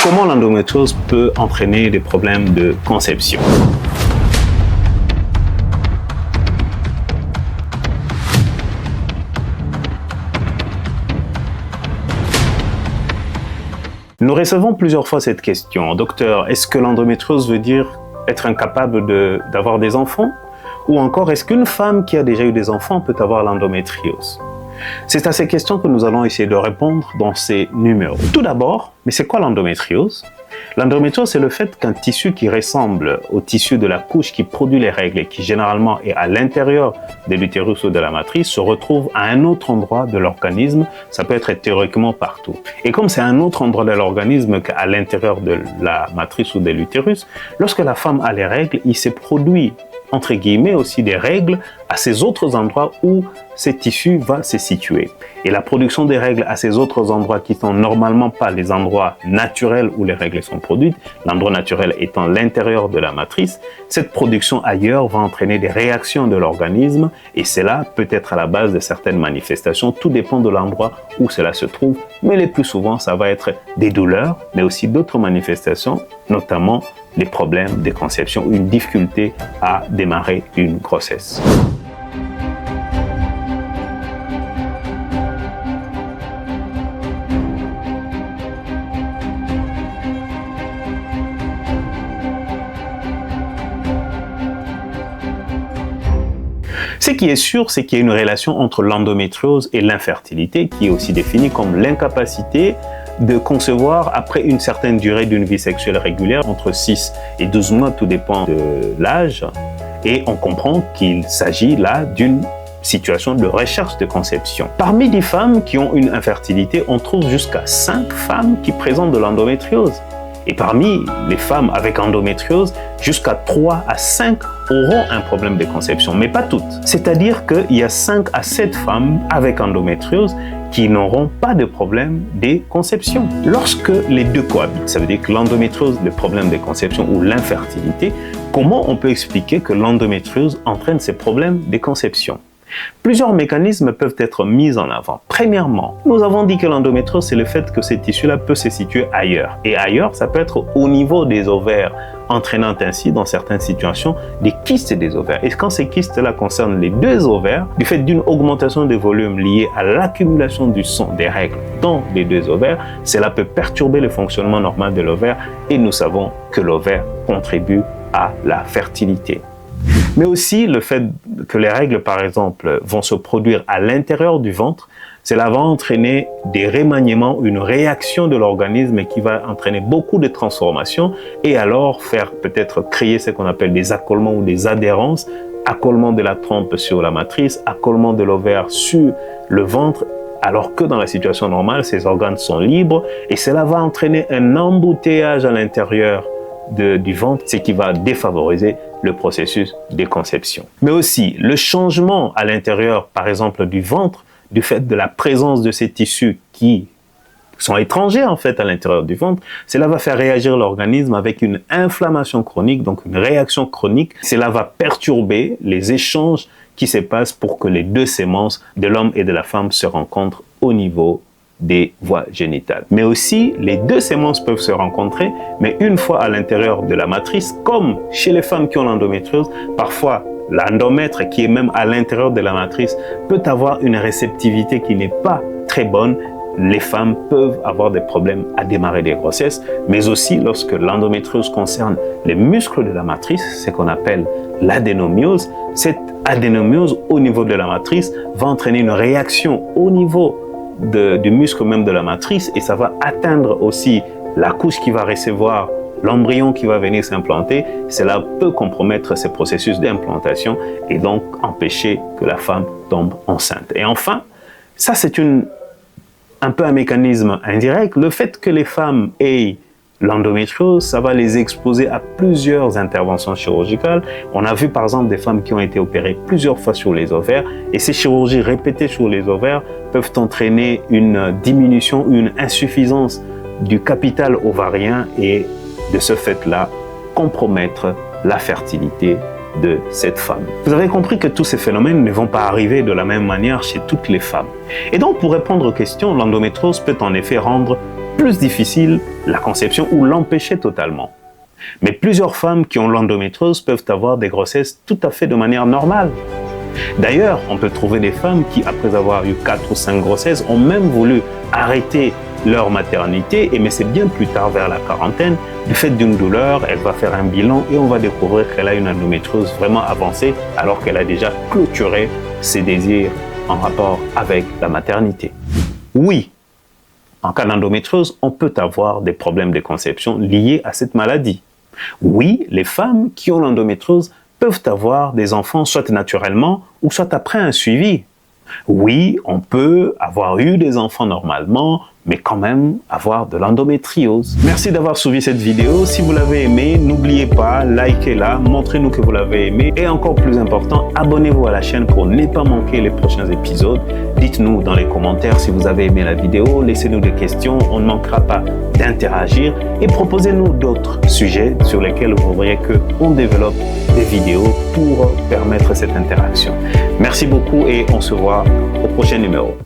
Comment l'endométriose peut entraîner des problèmes de conception? Nous recevons plusieurs fois cette question. Docteur, est-ce que l'endométriose veut dire être incapable d'avoir des enfants? Ou encore, est-ce qu'une femme qui a déjà eu des enfants peut avoir l'endométriose? C'est à ces questions que nous allons essayer de répondre dans ces numéros. Tout d'abord, mais c'est quoi l'endométriose? L'endométriose, c'est le fait qu'un tissu qui ressemble au tissu de la couche qui produit les règles et qui généralement est à l'intérieur de l'utérus ou de la matrice se retrouve à un autre endroit de l'organisme. Ça peut être théoriquement partout. Et comme c'est un autre endroit de l'organisme qu'à l'intérieur de la matrice ou de l'utérus, lorsque la femme a les règles, il se produit entre guillemets aussi des règles à ces autres endroits où ce tissu va se situer. Et la production des règles à ces autres endroits qui sont normalement pas les endroits naturels où les règles sont produites, l'endroit naturel étant l'intérieur de la matrice, cette production ailleurs va entraîner des réactions de l'organisme et cela peut être à la base de certaines manifestations. Tout dépend de l'endroit où cela se trouve, mais le plus souvent ça va être des douleurs, mais aussi d'autres manifestations, notamment les problèmes de conception ou une difficulté à démarrer une grossesse. Ce qui est sûr, c'est qu'il y a une relation entre l'endométriose et l'infertilité, qui est aussi définie comme l'incapacité de concevoir après une certaine durée d'une vie sexuelle régulière, entre 6 et 12 mois, tout dépend de l'âge. Et on comprend qu'il s'agit là d'une situation de recherche de conception. Parmi les femmes qui ont une infertilité, on trouve jusqu'à 5 femmes qui présentent de l'endométriose. Et parmi les femmes avec endométriose, jusqu'à 3 à 5 auront un problème de conception, mais pas toutes. C'est-à-dire qu'il y a 5 à 7 femmes avec endométriose qui n'auront pas de problème de conception. Lorsque les deux cohabitent, ça veut dire que l'endométriose, le problème de conception ou l'infertilité, comment on peut expliquer que l'endométriose entraîne ces problèmes de conception? Plusieurs mécanismes peuvent être mis en avant. Premièrement, nous avons dit que l'endométriose, c'est le fait que ce tissu-là peut se situer ailleurs. Et ailleurs, ça peut être au niveau des ovaires, entraînant ainsi, dans certaines situations, des kystes des ovaires. Et quand ces kystes-là concernent les deux ovaires, du fait d'une augmentation de volume liée à l'accumulation du sang des règles dans les deux ovaires, cela peut perturber le fonctionnement normal de l'ovaire et nous savons que l'ovaire contribue à la fertilité. Mais aussi le fait que les règles, par exemple, vont se produire à l'intérieur du ventre, cela va entraîner des remaniements, une réaction de l'organisme qui va entraîner beaucoup de transformations et alors faire peut-être créer ce qu'on appelle des accolements ou des adhérences, accolement de la trompe sur la matrice, accolement de l'ovaire sur le ventre, alors que dans la situation normale, ces organes sont libres et cela va entraîner un embouteillage à l'intérieur du ventre, ce qui va défavoriser le processus de conception. Mais aussi, le changement à l'intérieur, par exemple, du ventre, du fait de la présence de ces tissus qui sont étrangers en fait à l'intérieur du ventre, cela va faire réagir l'organisme avec une inflammation chronique, donc une réaction chronique. Cela va perturber les échanges qui se passent pour que les deux sémences de l'homme et de la femme se rencontrent au niveau des voies génitales. Mais aussi, les deux sémences peuvent se rencontrer, mais une fois à l'intérieur de la matrice, comme chez les femmes qui ont l'endométriose, parfois l'endomètre qui est même à l'intérieur de la matrice peut avoir une réceptivité qui n'est pas très bonne. Les femmes peuvent avoir des problèmes à démarrer des grossesses, mais aussi lorsque l'endométriose concerne les muscles de la matrice, ce qu'on appelle l'adénomiose. Cette adénomiose au niveau de la matrice va entraîner une réaction au niveau du muscle même de la matrice et ça va atteindre aussi la couche qui va recevoir l'embryon qui va venir s'implanter. Cela peut compromettre ce processus d'implantation et donc empêcher que la femme tombe enceinte. Et enfin, ça c'est un peu un mécanisme indirect. Le fait que les femmes aient l'endométriose, ça va les exposer à plusieurs interventions chirurgicales. On a vu par exemple des femmes qui ont été opérées plusieurs fois sur les ovaires et ces chirurgies répétées sur les ovaires peuvent entraîner une diminution, une insuffisance du capital ovarien et de ce fait-là compromettre la fertilité de cette femme. Vous avez compris que tous ces phénomènes ne vont pas arriver de la même manière chez toutes les femmes. Et donc pour répondre aux questions, l'endométriose peut en effet rendre plus difficile la conception ou l'empêcher totalement. Mais plusieurs femmes qui ont l'endométriose peuvent avoir des grossesses tout à fait de manière normale. D'ailleurs, on peut trouver des femmes qui, après avoir eu 4 ou 5 grossesses, ont même voulu arrêter leur maternité, mais c'est bien plus tard, vers la quarantaine, du fait d'une douleur, elle va faire un bilan et on va découvrir qu'elle a une endométriose vraiment avancée alors qu'elle a déjà clôturé ses désirs en rapport avec la maternité. Oui, en cas d'endométriose, on peut avoir des problèmes de conception liés à cette maladie. Oui, les femmes qui ont l'endométriose peuvent avoir des enfants soit naturellement ou soit après un suivi. Oui, on peut avoir eu des enfants normalement, mais quand même avoir de l'endométriose. Merci d'avoir suivi cette vidéo. Si vous l'avez aimé, n'oubliez pas, likez-la, montrez-nous que vous l'avez aimé. Et encore plus important, abonnez-vous à la chaîne pour ne pas manquer les prochains épisodes. Dites-nous dans les commentaires si vous avez aimé la vidéo, laissez-nous des questions, on ne manquera pas d'interagir. Et proposez-nous d'autres sujets sur lesquels vous voudriez qu'on développe des vidéos pour permettre cette interaction. Merci beaucoup et on se voit au prochain numéro.